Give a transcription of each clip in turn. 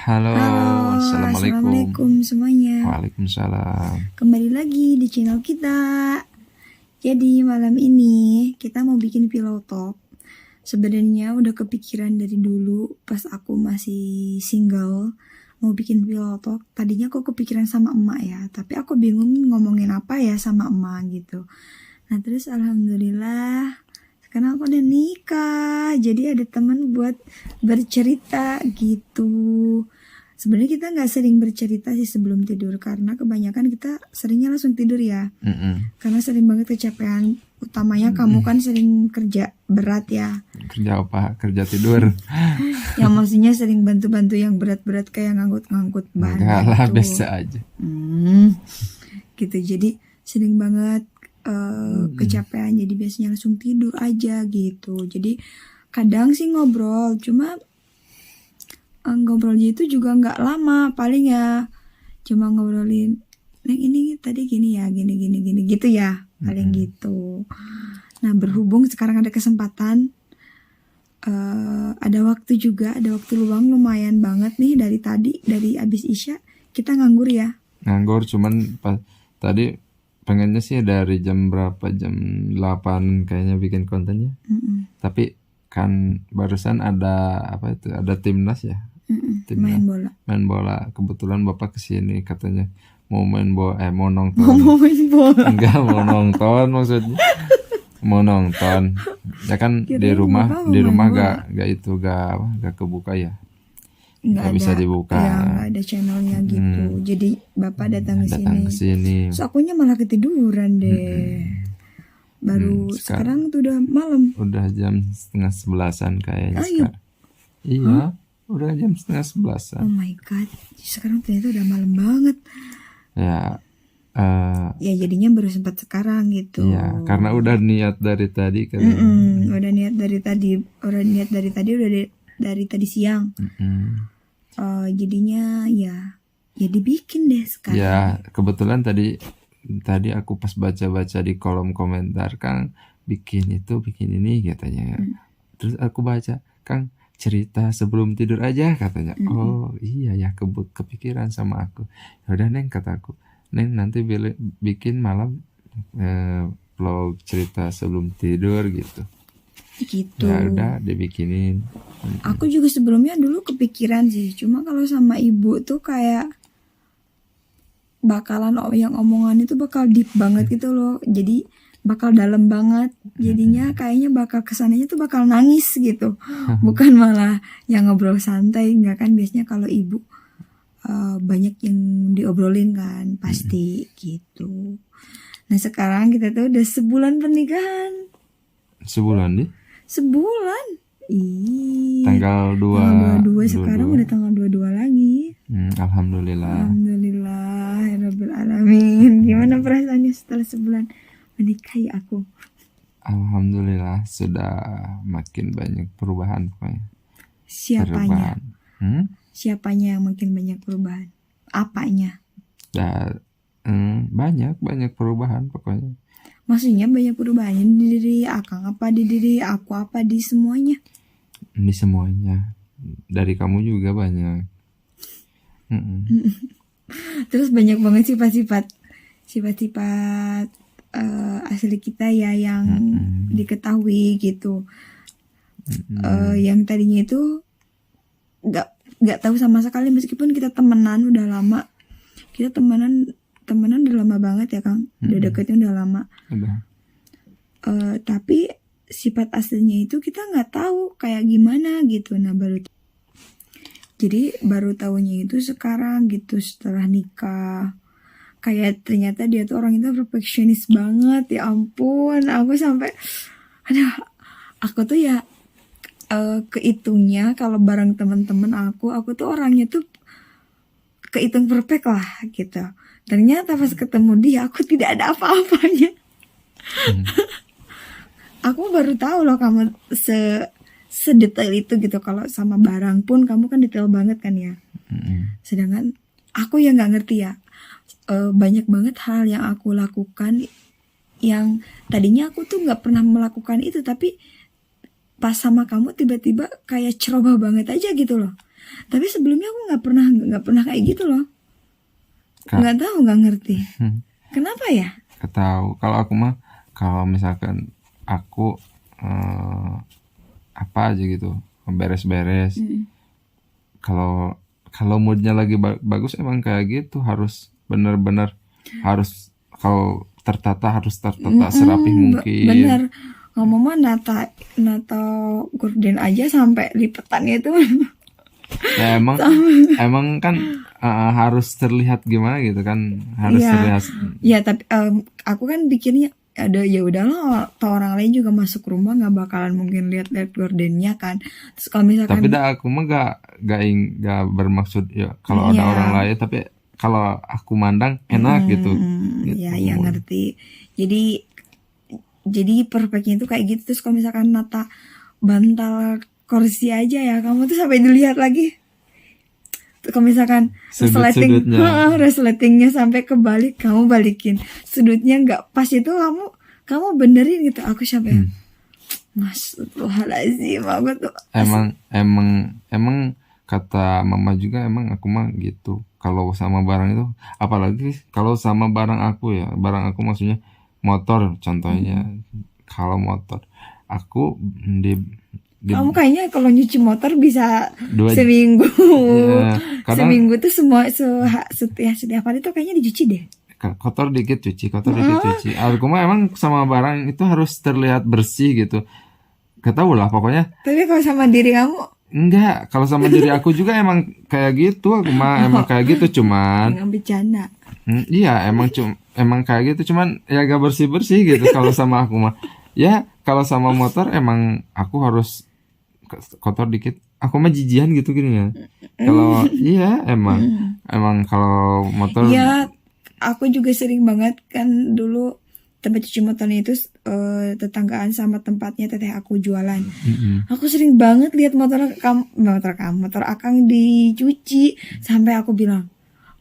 Halo, Halo, assalamualaikum. assalamualaikum semuanya. Waalaikumsalam. Kembali lagi di channel kita. Jadi malam ini kita mau bikin pillow talk. Sebenarnya udah kepikiran dari dulu pas aku masih single mau bikin pillow talk. Tadinya aku kepikiran sama emak ya, tapi aku bingung ngomongin apa ya sama emak gitu. Nah terus alhamdulillah sekarang aku udah nikah, jadi ada teman buat bercerita gitu. Sebenarnya kita nggak sering bercerita sih sebelum tidur karena kebanyakan kita seringnya langsung tidur ya. Karena sering banget kecapean. Utamanya kamu kan sering kerja berat ya. Kerja apa? Kerja tidur. Yang maksudnya sering bantu-bantu yang berat-berat kayak ngangkut-ngangkut bahan Enggak lah, gitu. biasa aja. Gitu jadi sering banget kecapean, jadi biasanya langsung tidur aja gitu. Jadi kadang sih ngobrol, cuma ngobrolnya itu juga nggak lama, paling ya cuma ngobrolin Neng ini tadi gini ya, gini gitu ya, paling gitu. Nah berhubung sekarang ada kesempatan, ada waktu juga, ada waktu luang lumayan banget nih dari abis Isya kita nganggur ya. Nganggur cuman tadi pengennya sih dari jam berapa? Jam 8 kayaknya bikin kontennya. Tapi kan barusan ada apa itu? Ada timnas ya. Main bola. Main bola. Kebetulan Bapak kesini katanya mau main bola, mau nonton. Mau main bola. Enggak mau nonton maksudnya. Mau nonton. Ya kan di rumah gak kebuka ya. Nggak bisa dibuka. Ya, nggak ada channelnya gitu. Jadi Bapak datang ke sini. Terus akunya malah ketiduran deh. Baru sekarang tuh udah malam. Udah jam 10:30 kayaknya sekarang. Iya, udah jam 10:30. Oh my god, sekarang ternyata udah malam banget. Ya, ya jadinya baru sempat sekarang gitu. Iya, karena udah niat dari tadi kan. Udah niat dari tadi, udah dari tadi siang. Jadinya ya dibikin deh sekarang. Ya, kebetulan tadi aku pas baca-baca di kolom komentar, Kang bikin ini katanya. Terus aku baca, Kang cerita sebelum tidur aja katanya. Oh iya ya, kepikiran sama aku. Yaudah Neng, kataku, Neng nanti bikin malam vlog cerita sebelum tidur gitu. Ya udah dibikinin. Aku juga sebelumnya dulu kepikiran sih, cuma kalau sama ibu tuh kayak bakalan yang omongan itu bakal deep banget gitu loh, jadi bakal dalam banget, jadinya kayaknya bakal kesannya tuh bakal nangis gitu, bukan malah yang ngobrol santai. Enggak kan, biasanya kalau ibu banyak yang diobrolin kan pasti gitu. Nah sekarang kita tuh udah sebulan pernikahan. Sebulan deh? Sebulan. Tanggal 22 sekarang udah tanggal 22 lagi. Alhamdulillah. Alhamdulillahirabbil alamin. Gimana perasaannya setelah sebulan menikahi aku? Alhamdulillah sudah makin banyak perubahan pokoknya. Siapanya? Siapanya yang makin banyak perubahan? Apanya? Banyak perubahan pokoknya. Maksudnya banyak perubahannya di diri Akang apa di diri aku apa di semuanya? Di semuanya. Dari kamu juga banyak. Terus banyak banget sifat-sifat asli kita ya yang diketahui gitu. Yang tadinya itu nggak tahu sama sekali, meskipun kita temenan udah lama. Kita temenan udah lama banget ya Kang. Udah deketnya udah lama. Tapi sifat aslinya itu kita nggak tahu kayak gimana gitu. Nah baru tahunya itu sekarang gitu setelah nikah. Kayak ternyata dia tuh orang itu perfeksionis banget, ya ampun. Aku sampai aku tuh ya kehitungnya kalau bareng teman-teman aku tuh orangnya tuh kehitung perfect lah gitu. Ternyata pas ketemu dia aku tidak ada apa-apanya. Aku baru tahu loh kamu sedetail itu gitu. Kalau sama barang pun kamu kan detail banget kan ya. Sedangkan aku yang nggak ngerti ya. Banyak banget hal yang aku lakukan yang tadinya aku tuh nggak pernah melakukan itu, tapi pas sama kamu tiba-tiba kayak ceroboh banget aja gitu loh. Tapi sebelumnya aku nggak pernah kayak gitu loh. Kak. Nggak tahu, nggak ngerti. Kenapa ya? Tahu. Kalau aku mah, kalau misalkan aku apa aja gitu, beres-beres. Kalau moodnya lagi bagus emang kayak gitu, harus bener-bener harus, kalau tertata harus tertata serapih mungkin. Bener. Ngomong mah nata gorden aja sampai lipetannya itu. Ya emang kan harus terlihat gimana gitu kan, harus Iya. terlihat. Ya tapi aku kan bikinnya ada, ya udahlah, atau orang lain juga masuk rumah nggak bakalan mungkin lihat gordennya kan. Terus kalau misalkan Tapi aku mah gak bermaksud ya kalau ada Iya. orang lain, tapi kalau aku mandang enak gitu. Ya ngerti. Jadi perfectnya itu kayak gitu. Terus kalau misalkan nata bantal kursi aja ya, kamu tuh sampai dilihat lagi. Kalau misalkan Sudut-sudutnya. resletingnya sampai kebalik, kamu balikin. Sudutnya nggak pas itu kamu benerin gitu. Aku sampai Astagfirullahaladzim, aku tuh Emang kata mama juga, emang aku mah gitu. Kalau sama barang itu, apalagi kalau sama barang aku ya, barang aku maksudnya motor contohnya. Kalau motor aku di kamu kayaknya kalau nyuci motor bisa 2 seminggu. ya, kadang Seminggu tuh setiap hari tuh kayaknya dicuci deh. kotor dikit cuci. Aku mah emang sama barang itu harus terlihat bersih gitu. Gak tau lah pokoknya. Tapi kalau sama diri kamu Enggak, kalau sama diri aku juga emang kayak gitu. Aku mah emang kayak gitu, cuman jangan bercanda. iya emang kayak gitu, cuman ya gak bersih gitu. Kalau sama aku mah ya, kalau sama motor emang aku harus kotor dikit. Aku mah jijian gitu gini ya. Kalau iya emang kalau motor. Ya, aku juga sering banget kan dulu tempat cuci motornya itu tetanggaan sama tempatnya teteh aku jualan. Aku sering banget lihat motor Akang dicuci, sampai aku bilang,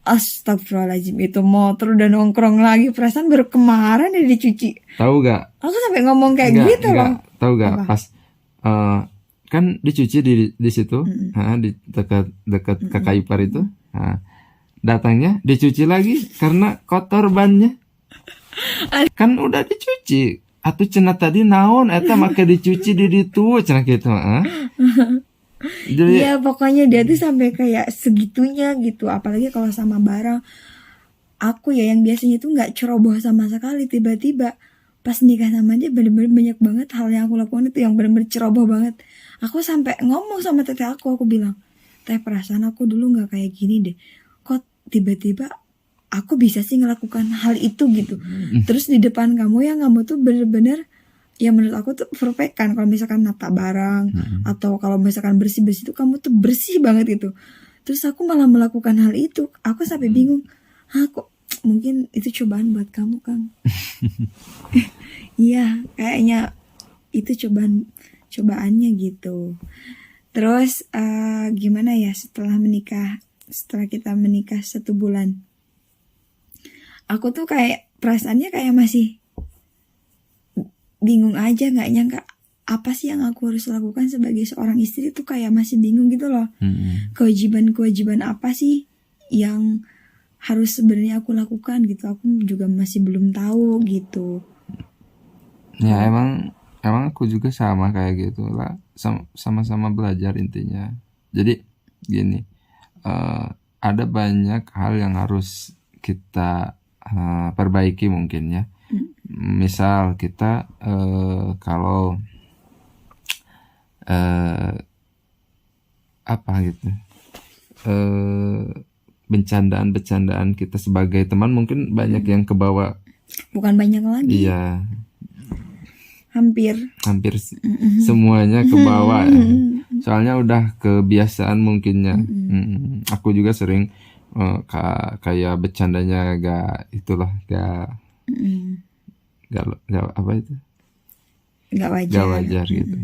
Astagfirullahaladzim, itu motor udah nongkrong lagi, perasaan baru kemarin dia dicuci. Tahu gak? Aku sampai ngomong kayak gitu loh. Tahu gak? Apa? Pas kan dicuci di situ, di dekat kakak ipar itu. Datangnya dicuci lagi karena kotor bannya. Kan udah dicuci. Atuh cenah tadi naon eta make dicuci di ditu cenah gitu, Jadi Iya, pokoknya dia tuh sampai kayak segitunya gitu. Apalagi kalau sama barang. Aku ya yang biasanya tuh nggak ceroboh sama sekali, tiba-tiba pas nikah sama dia bener-bener banyak banget hal yang aku lakukan itu yang bener-bener ceroboh banget. Aku sampai ngomong sama teteh aku bilang, teh, perasaan aku dulu nggak kayak gini deh. Kok tiba-tiba aku bisa sih ngelakukan hal itu gitu. Terus di depan kamu yang kamu tuh bener-bener, ya menurut aku tuh perfect kan. Kalau misalkan nata barang atau kalau misalkan bersih-bersih tuh kamu tuh bersih banget gitu. Terus aku malah melakukan hal itu. Aku sampai bingung, kok mungkin itu cobaan buat kamu, Kang. Iya, kayaknya itu cobaannya gitu. Terus gimana ya setelah kita menikah 1 bulan, aku tuh kayak perasaannya kayak masih bingung aja, nggak nyangka apa sih yang aku harus lakukan sebagai seorang istri tuh, kayak masih bingung gitu loh. Kewajiban apa sih yang harus sebenarnya aku lakukan gitu, aku juga masih belum tahu gitu. Ya emang aku juga sama kayak gitu lah, sama-sama belajar intinya. Jadi gini, ada banyak hal yang harus kita perbaiki mungkin ya. Misal kita kalau apa gitu, bercandaan kita sebagai teman mungkin banyak yang kebawa. Bukan banyak lagi, Iya, hampir semuanya kebawa. Soalnya udah kebiasaan mungkinnya. Aku juga sering kayak bercandanya gak apa itu, nggak gak wajar gitu.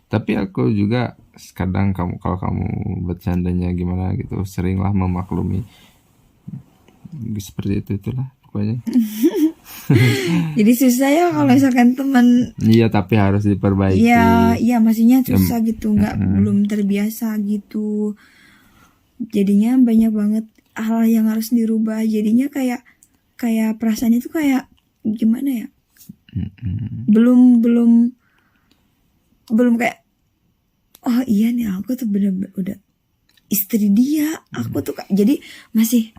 Tapi aku juga kadang kalau kamu bercandanya gimana gitu, seringlah memaklumi. Seperti itulah pokoknya. Jadi susah ya kalau misalkan teman. Iya, tapi harus diperbaiki. Iya maksudnya susah gitu, belum terbiasa gitu. Jadinya banyak banget hal yang harus dirubah. Jadinya kayak perasaan itu kayak gimana ya? Belum kayak oh iya nih aku tuh bener-bener udah istri dia. Aku tuh jadi masih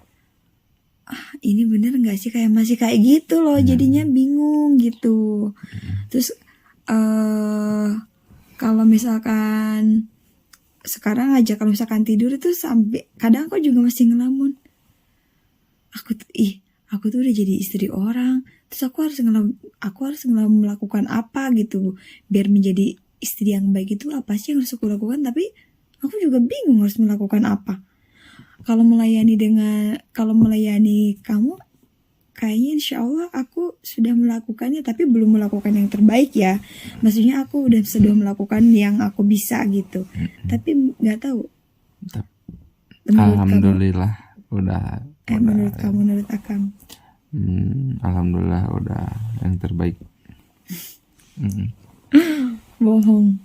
ini bener nggak sih, kayak masih kayak gitu loh. Jadinya bingung gitu. Terus kalau misalkan sekarang aja kalau misalkan tidur itu sampai kadang aku juga masih ngelamun. Aku tuh udah jadi istri orang. Terus aku harus melakukan apa gitu biar menjadi istri yang baik. Itu apa sih yang harus aku lakukan? Tapi aku juga bingung harus melakukan apa. Kalau melayani kamu, kayaknya insya Allah aku sudah melakukannya, tapi belum melakukan yang terbaik ya. Maksudnya aku sudah melakukan yang aku bisa gitu. Tapi nggak tahu. Alhamdulillah udah. Menurut Akang. Alhamdulillah udah yang terbaik. Bohong.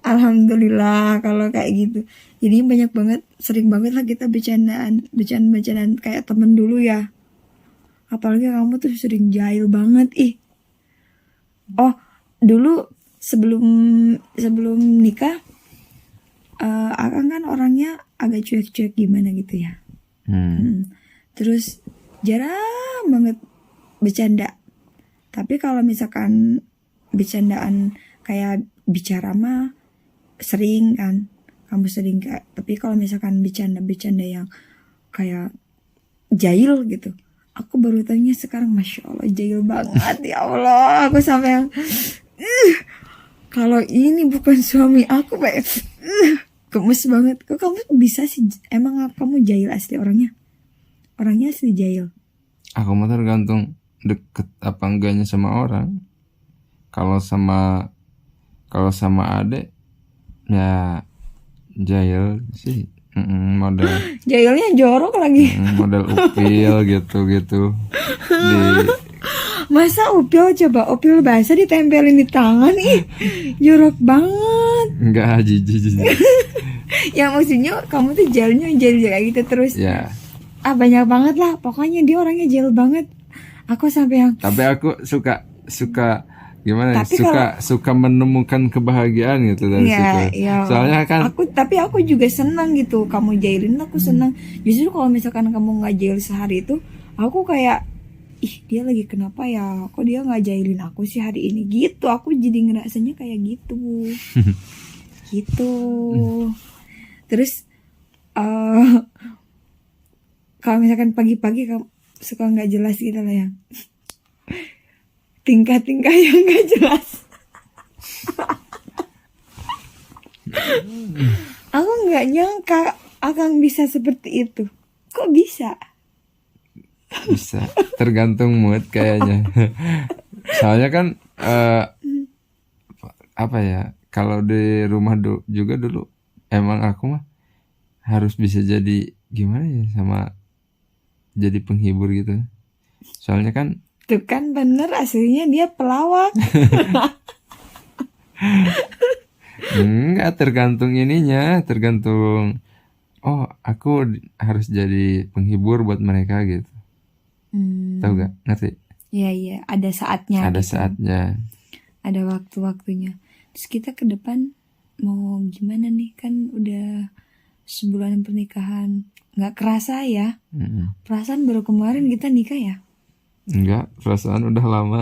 Alhamdulillah kalau kayak gitu. Jadi sering banget lah kita bercandaan kayak temen dulu ya. Apalagi kamu tuh sering jahil banget Oh, dulu sebelum nikah Akang kan orangnya agak cuek-cuek gimana gitu ya. Terus jarang banget bercanda. Tapi kalau misalkan bercandaan kayak bicara mah sering kan, kamu sering kayak. Tapi kalau misalkan bercanda yang kayak jahil gitu, aku baru taunya sekarang. Masya Allah jahil banget. Ya Allah, aku sampai yang kalau ini bukan suami aku kayak gemes banget. Kok kamu bisa sih? Emang kamu jahil asli orangnya asli jahil? Aku mah tergantung deket apa enggaknya sama orang. Kalau sama adek ya jahil sih, model jahilnya jorok lagi. Model upil gitu Masa upil basah ditempelin di tangan, jorok banget. Enggak, jijik. Ya maksudnya kamu tuh jahilnya kayak gitu terus ya. Banyak banget lah, pokoknya dia orangnya jahil banget. Aku sampai yang tapi aku suka gimana? Suka menemukan kebahagiaan gitu dari situ. Iya. Soalnya kan aku juga senang gitu. Kamu jahilin aku senang. Justru kalau misalkan kamu nggak jahil sehari itu, aku kayak dia lagi kenapa ya? Kok dia nggak jahilin aku sih hari ini gitu. Aku jadi ngerasanya kayak gitu. Gitu. Terus kalau misalkan pagi-pagi kamu suka nggak jelas gitu lah ya. Tingkah-tingkah yang gak jelas. Aku gak nyangka Akang bisa seperti itu. Kok bisa? Bisa, tergantung mood kayaknya. Soalnya kan apa ya, kalau di rumah juga dulu emang aku mah harus bisa jadi gimana ya, sama jadi penghibur gitu. Soalnya kan tuh kan bener, aslinya dia pelawak. Enggak, tergantung aku harus jadi penghibur buat mereka gitu. Tahu gak? Ngerti? Iya, ada saatnya. Ada gitu. Saatnya. Ada waktu-waktunya. Terus kita ke depan mau gimana nih, kan udah sebulan pernikahan. Gak kerasa ya. Perasaan baru kemarin kita nikah ya. Enggak, perasaan udah lama.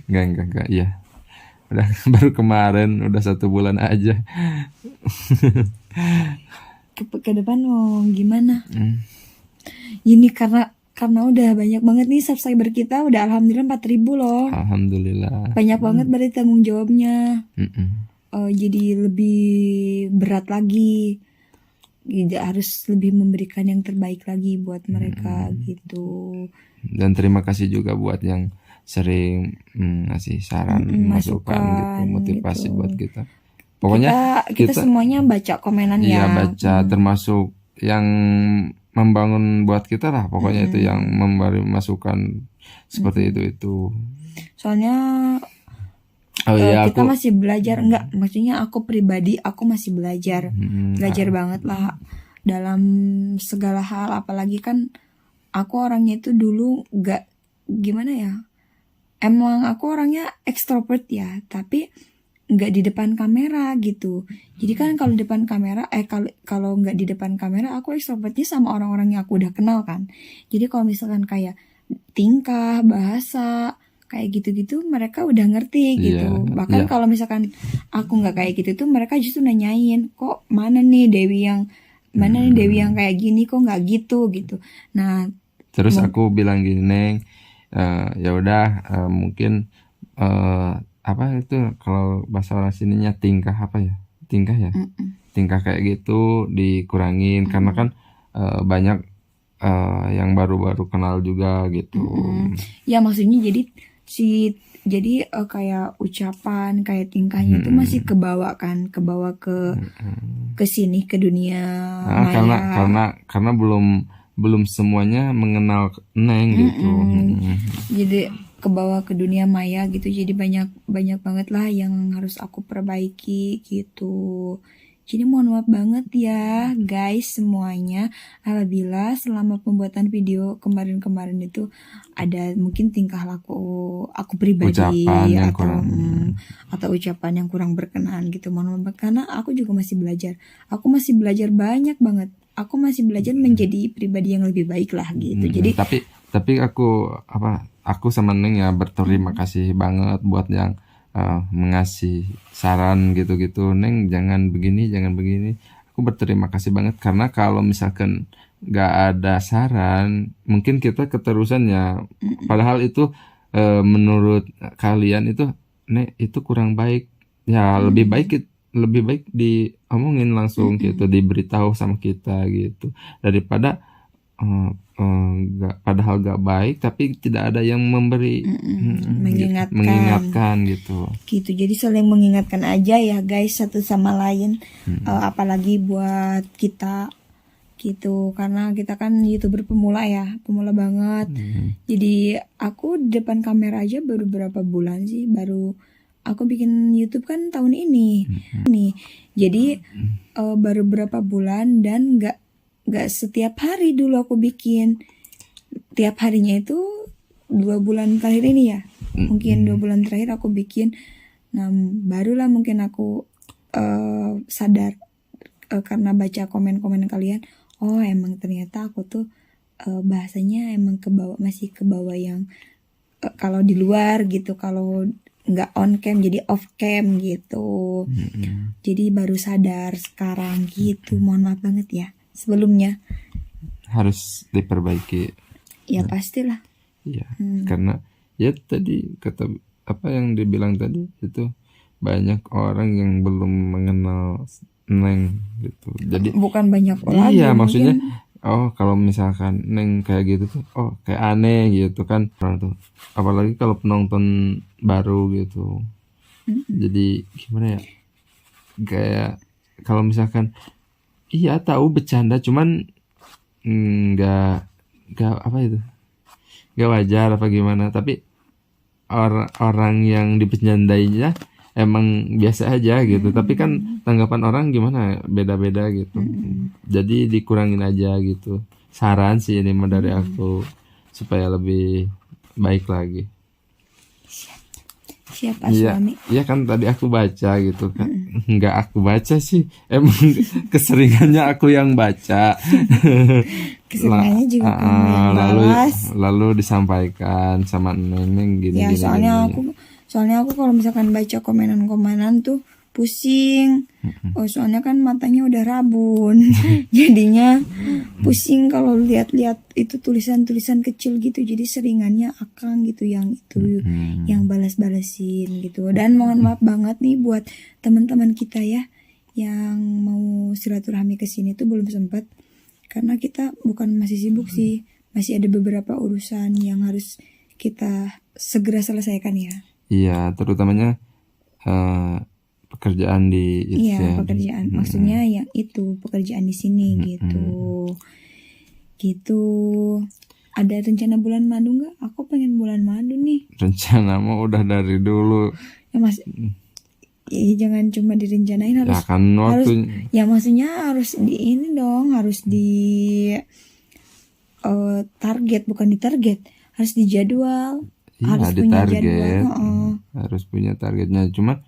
Enggak, iya. Udah baru kemarin, udah 1 bulan aja. Ke depan mau gimana? Ini karena udah banyak banget nih subscriber kita, udah alhamdulillah 4.000 loh. Alhamdulillah. Banyak banget berarti tanggung jawabnya. Jadi lebih berat lagi. Harus lebih memberikan yang terbaik lagi buat mereka gitu. Dan terima kasih juga buat yang sering ngasih saran, masukan gitu, motivasi gitu. Buat kita. Pokoknya kita semuanya baca komenan ya. Iya, baca termasuk yang membangun buat kita lah, pokoknya itu yang memberi masukan seperti itu. Soalnya Oh iya, kita aku masih belajar, enggak, maksudnya aku pribadi aku masih belajar banget lah dalam segala hal, apalagi kan aku orangnya itu dulu gak gimana ya, emang aku orangnya ekstrovert ya, tapi nggak di depan kamera gitu. Jadi kan kalau depan kamera, kalau nggak di depan kamera, aku ekstrovertnya sama orang-orang yang aku udah kenal kan. Jadi kalau misalkan kayak tingkah, bahasa, kayak gitu-gitu, mereka udah ngerti gitu. Bahkan kalau misalkan aku nggak kayak gitu tuh, mereka justru nanyain, kok mana nih Dewi yang kayak gini, kok nggak gitu. Nah, terus aku bilang gini, Neng, ya udah, mungkin apa itu kalau bahasa orang sininya tingkah apa ya, tingkah kayak gitu dikurangin, karena kan banyak yang baru-baru kenal juga gitu. Ya maksudnya jadi kayak ucapan, kayak tingkahnya itu masih kebawa ke sini, ke dunia maya. Karena belum semuanya mengenal Neng gitu. Jadi kebawa ke dunia maya gitu, jadi banyak banget lah yang harus aku perbaiki gitu. Jadi mohon maaf banget ya guys semuanya, apabila selama pembuatan video kemarin itu ada mungkin tingkah laku aku pribadi Ucapan yang atau ucapan yang kurang berkenan gitu. Mohon maaf, karena aku juga masih belajar. Aku masih belajar banyak banget. Aku masih belajar menjadi pribadi yang lebih baik lah gitu. Jadi tapi aku sama Neng ya berterima kasih banget buat yang mengasih saran gitu-gitu. Neng jangan begini. Aku berterima kasih banget, karena kalau misalkan nggak ada saran, mungkin kita keterusan ya. Padahal itu menurut kalian itu, Nek, itu kurang baik. Ya lebih baik diomongin langsung gitu, diberitahu sama kita gitu, daripada padahal gak baik tapi tidak ada yang memberi mengingatkan gitu. Jadi saling mengingatkan aja ya guys, satu sama lain. Apalagi buat kita gitu, karena kita kan YouTuber pemula banget. Jadi aku di depan kamera aja baru berapa bulan sih, baru aku bikin YouTube kan tahun ini nih. Jadi baru berapa bulan, dan nggak setiap hari dulu aku bikin. Tiap harinya itu 2 bulan terakhir ini ya, mungkin 2 bulan terakhir aku bikin. Nah barulah mungkin aku sadar karena baca komen-komen kalian, oh emang ternyata aku tuh bahasanya emang masih kebawa yang kalau di luar gitu, kalau nggak on cam jadi off cam gitu. Jadi baru sadar sekarang gitu. Mohon maaf banget ya sebelumnya. Harus diperbaiki ya pastilah ya. Karena ya tadi kata apa yang dibilang tadi itu, banyak orang yang belum mengenal Neng gitu. Jadi bukan banyak orang. Iya maksudnya mungkin, kalau misalkan Neng kayak gitu tuh kayak aneh gitu kan tuh, apalagi kalau penonton baru gitu. Jadi gimana ya, kayak kalau misalkan iya tahu bercanda cuman nggak apa itu, nggak wajar apa gimana, tapi orang yang dibicandainya emang biasa aja gitu. Tapi kan tanggapan orang gimana beda-beda gitu. Jadi dikurangin aja gitu. Saran sih ini mah dari aku supaya lebih baik lagi. Siapa suami? Iya kan tadi aku baca gitu kan. Enggak aku baca sih, emang keseringannya aku yang baca. Keseringannya juga kamu yang balas. Lalu disampaikan sama Neneng gini. Ya soalnya aku kalau misalkan baca komenan tuh pusing. Soalnya kan matanya udah rabun. Jadinya pusing kalau lihat-lihat itu tulisan-tulisan kecil gitu. Jadi seringannya akang gitu yang itu yang balas-balasin gitu. Dan mohon maaf banget nih buat teman-teman kita ya yang mau silaturahmi ke sini tuh belum sempat, karena kita masih sibuk sih. Masih ada beberapa urusan yang harus kita segera selesaikan ya. Iya, terutamanya pekerjaan di pekerjaan. Maksudnya yang itu pekerjaan di sini gitu. Gitu. Ada rencana bulan madu nggak? Aku pengen bulan madu nih. Rencana mah udah dari dulu. Ya mas, ya, jangan cuma direncanain, Ya harus kan waktu ya maksudnya harus di ini dong, harus di target, bukan di target, harus di jadwal. iya Harus di punya target. jadwal. Harus punya targetnya. Cuman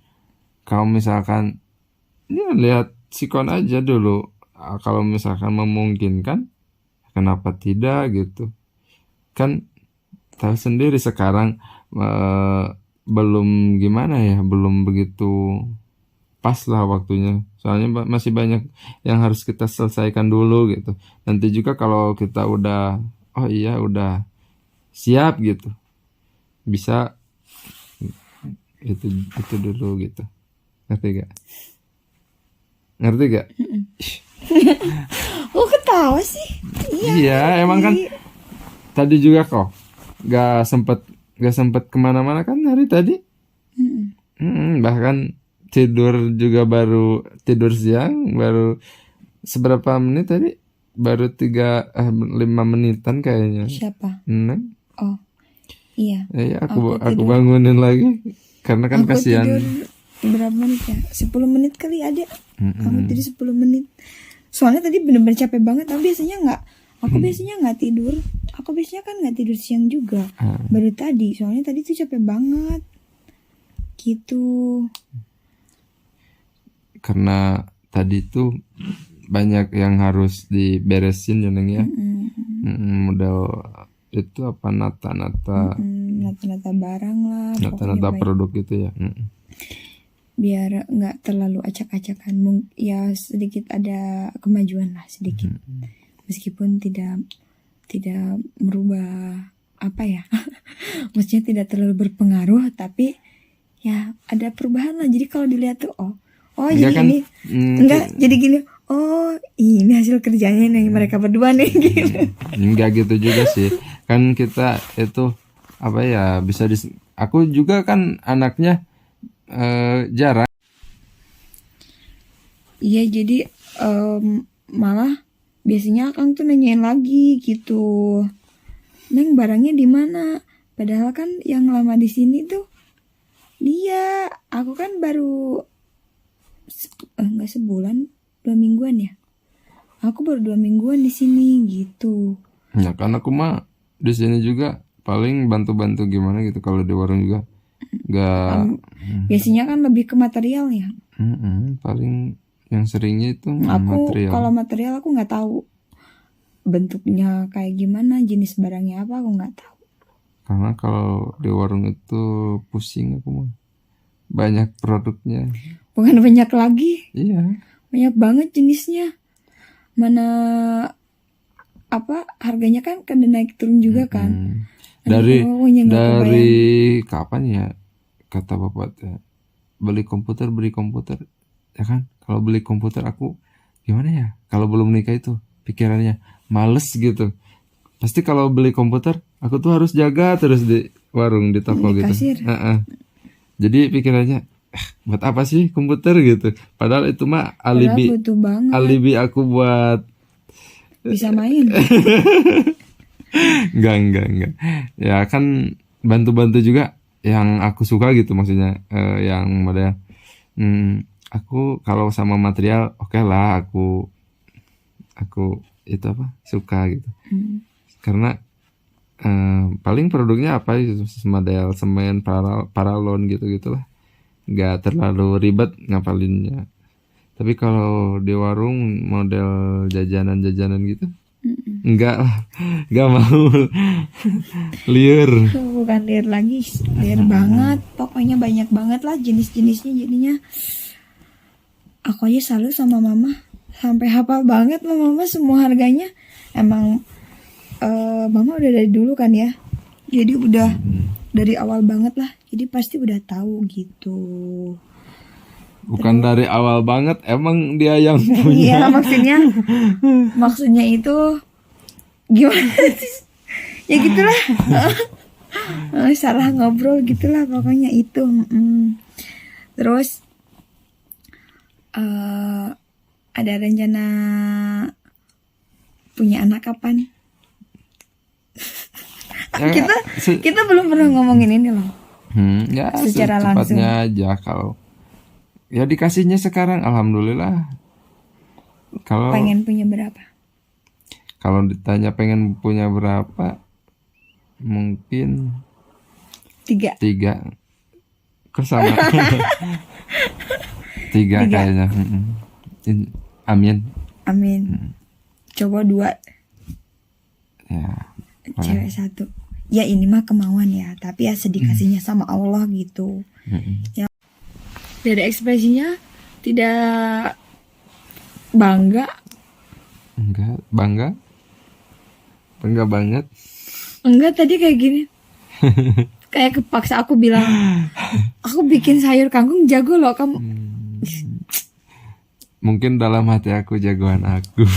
kalau misalkan ya lihat sikon aja dulu. Kalau misalkan memungkinkan, kenapa tidak gitu. Kan tahu sendiri sekarang belum gimana ya, belum begitu pas lah waktunya. Soalnya masih banyak yang harus kita selesaikan dulu gitu. Nanti juga kalau kita udah oh iya udah siap gitu, bisa itu dulu gitu. Ngerti gak? Oh ketawa sih. Iya emang kan tadi juga kok gak sempet kemana-mana kan hari tadi. Bahkan tidur siang baru seberapa menit tadi, baru 5 menitan kayaknya. Siapa? Neng. Oh iya. Ya, aku bangunin lagi karena kan Aku kasihan. tidur berapa menit ya? 10 menit kali ada. Aku tidur 10 menit. Soalnya tadi bener-bener capek banget. Tapi biasanya nggak. Aku biasanya nggak tidur. Aku biasanya kan nggak tidur siang juga. Baru tadi. Soalnya tadi tuh capek banget. Gitu. Karena tadi tuh banyak yang harus diberesin ya Neng ya. Model itu apa nata-nata barang lah, nata-nata produk gitu ya. Biar nggak terlalu acak-acakan, ya sedikit ada kemajuan lah sedikit, meskipun tidak merubah apa ya, maksudnya tidak terlalu berpengaruh, tapi ya ada perubahan lah. Jadi kalau dilihat tuh oh jadi kan, ini jadi gini, oh ini hasil kerjanya nih mereka berdua nih gitu. Enggak gitu juga sih. Kan kita itu apa ya, bisa aku juga kan anaknya jarang. Iya jadi malah biasanya Akang tuh nanyain lagi gitu, Neng barangnya di mana? Padahal kan yang lama di sini tuh dia, aku kan baru nggak sebulan, 2 mingguan ya. Aku baru 2 mingguan di sini gitu. Ya kan aku mah di sini juga paling bantu-bantu gimana gitu. Kalau di warung juga nggak. Biasanya kan lebih ke material ya. Paling yang seringnya itu aku material. Kalau material aku nggak tahu bentuknya kayak gimana, jenis barangnya apa, aku nggak tahu. Karena kalau di warung itu pusing aku mah, banyak produknya. Bukan banyak lagi. Iya. Banyak banget jenisnya. Mana apa harganya kan naik turun juga kan. Dari kapan ya kata bapak ya, beli komputer ya kan. Kalau beli komputer aku gimana ya, kalau belum nikah itu pikirannya males gitu. Pasti kalau beli komputer aku tuh harus jaga terus di warung, di toko gitu. Jadi pikirannya buat apa sih komputer gitu. Padahal itu mah alibi aku buat bisa main. Enggak. Ya kan bantu-bantu juga yang aku suka gitu, maksudnya yang model aku kalau sama material oke lah, aku itu apa suka gitu. Karena paling produknya apa itu, model semen, paralon gitu-gitulah. Nggak terlalu ribet ngapalinnya. Tapi kalau di warung model jajanan gitu, enggak mau. Liar. Bukan liar lagi, liar banget. Pokoknya banyak banget lah jenis-jenisnya. Jadinya aku aja selalu sama mama sampai hafal banget mama semua harganya. Emang mama udah dari dulu kan ya, jadi udah dari awal banget lah, jadi pasti udah tahu gitu. Bukan dari awal banget, emang dia yang punya. Iya maksudnya itu gimana sih? Ya gitulah. Salah ngobrol gitulah pokoknya itu. Terus ada rencana punya anak kapan? kita belum pernah ngomongin ini loh. Ya Secara secepatnya aja. Kalau ya dikasihnya sekarang, alhamdulillah. Kalau Pengen punya berapa? kalau ditanya pengen punya berapa, mungkin 3. 3. Kok sama? 3 kayaknya. Amin. Coba 2, Ya. cewek 1. Ya ini mah kemauan ya, tapi ya sedikasinya sama Allah gitu. Ya. Dari ekspresinya tidak bangga. Enggak bangga. Bangga banget. Enggak, tadi kayak gini. Kayak kepaksa aku bilang, aku bikin sayur kangkung jago loh kamu. Mungkin dalam hati aku jagoan aku.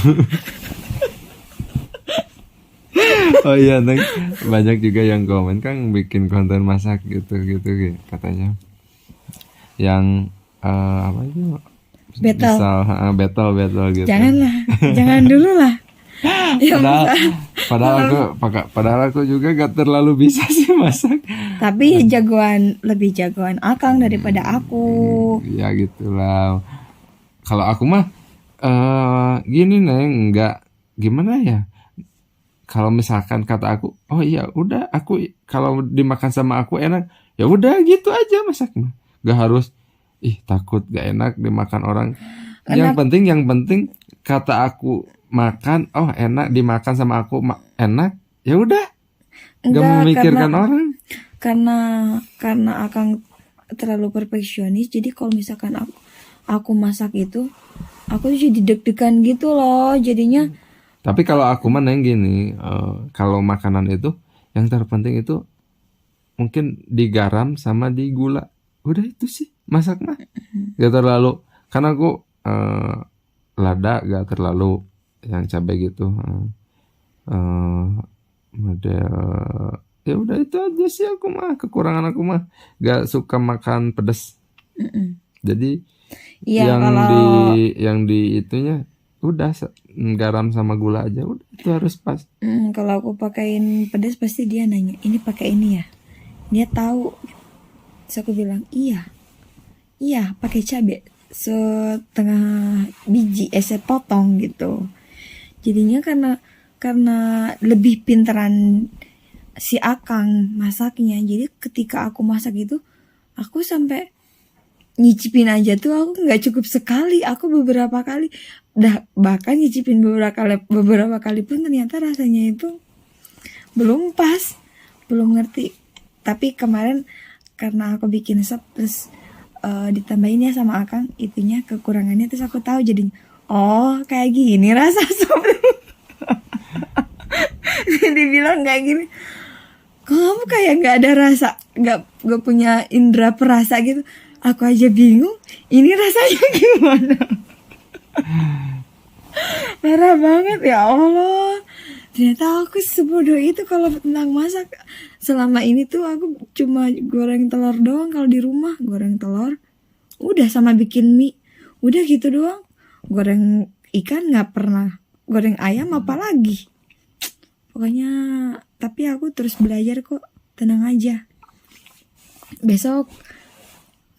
Oh iya, Neng. Banyak juga yang komen kan bikin konten masak gitu katanya. Yang apa itu? Battle gitu. Jangan dulu lah. Ya, padahal aku juga gak terlalu bisa sih masak. Tapi lebih jagoan Akang daripada aku. Ya gitulah. Kalau aku mah gini Neng, enggak gimana ya? Kalau misalkan kata aku, oh iya udah aku kalau dimakan sama aku enak, ya udah gitu aja masak mah. Gak harus takut gak enak dimakan orang. Yang penting kata aku makan, oh enak dimakan sama aku enak, ya udah. Gak memikirkan orang. Karena Akang terlalu perfeksionis, jadi kalau misalkan aku masak itu, aku jadi deg-degan gitu loh, jadinya. Tapi kalau aku mah Neng gini, kalau makanan itu yang terpenting itu mungkin digaram sama di gula. Udah itu sih masak mah. Gak terlalu, karena aku lada gak terlalu yang cabai gitu. Model ya udah itu aja sih aku mah. Kekurangan aku mah gak suka makan pedas. Jadi ya, yang di itunya udah garam sama gula aja, udah itu harus pas. Kalau aku pakein pedas pasti dia nanya, ini pakai ini ya? Dia tahu. Terus aku bilang iya pakai cabai setengah biji, sepotong gitu. Jadinya karena lebih pinteran si Akang masaknya, jadi ketika aku masak itu aku sampai nyicipin aja tuh aku nggak cukup sekali, aku beberapa kali, bahkan nyicipin beberapa kali pun ternyata rasanya itu belum pas, belum ngerti. Tapi kemarin karena aku bikin sop terus ditambahin ya sama Akang itunya kekurangannya, terus aku tahu jadi oh kayak gini rasa sop. Jadi bilang kayak gini, kamu kayak nggak ada rasa, nggak punya indera perasa gitu. Aku aja bingung, ini rasanya gimana? Parah banget ya Allah. Ternyata aku sebodoh itu kalau tentang masak. Selama ini tuh aku cuma goreng telur doang kalau di rumah, goreng telur. Udah sama bikin mie, udah gitu doang. Goreng ikan nggak pernah, goreng ayam apalagi. Pokoknya, tapi aku terus belajar kok, tenang aja. Besok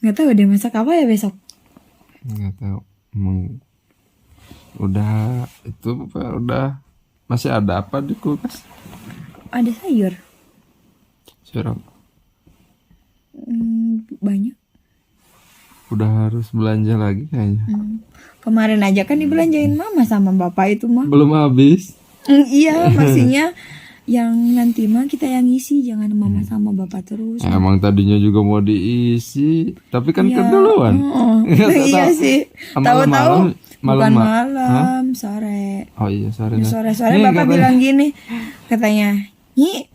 nggak tahu deh masak apa ya besok. Nggak tahu. Udah masih ada apa di kulkas? Ada sayur. Sayur apa? Banyak. Udah harus belanja lagi kayaknya. Kemarin aja kan dibelanjain mama sama bapak itu mah. Belum habis. Iya, maksudnya yang nanti mah kita yang ngisi, jangan mama sama bapak terus. Emang tadinya juga mau diisi, tapi kan ya, keduluan. Iya sih. Tahu-tahu bukan malam, Hah? sore. Oh iya sore. Sore bapak bilang gini, katanya, nih,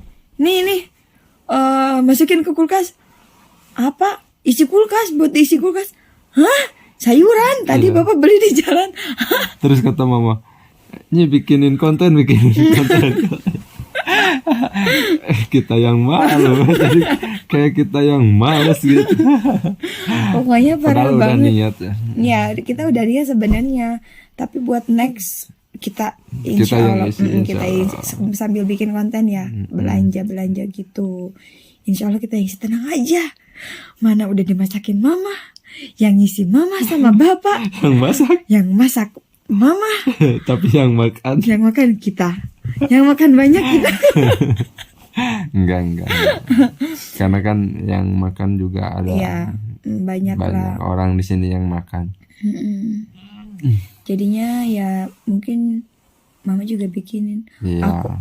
masukin ke kulkas. Apa? Isi kulkas, buat isi kulkas. Hah? Sayuran? Tadi bapak beli di jalan. Terus kata mama, bikinin konten. Kita yang malu, jadi kayak kita yang males gitu. Pokoknya parah banget. Udah niat ya. Ya kita udah niat sebenarnya, tapi buat next kita Kita insya yang Allah isi, insya kita Allah. sambil bikin konten ya, belanja gitu. Insya Allah kita isi, tenang aja. Mana udah dimasakin mama, yang ngisi mama sama bapak, Yang masak yang masak mama, tapi yang makan yang makan kita, yang makan banyak kita. enggak. Karena kan yang makan juga ada Iya, banyak lah. orang di sini yang makan. Jadinya ya mungkin mama juga bikinin. Iya.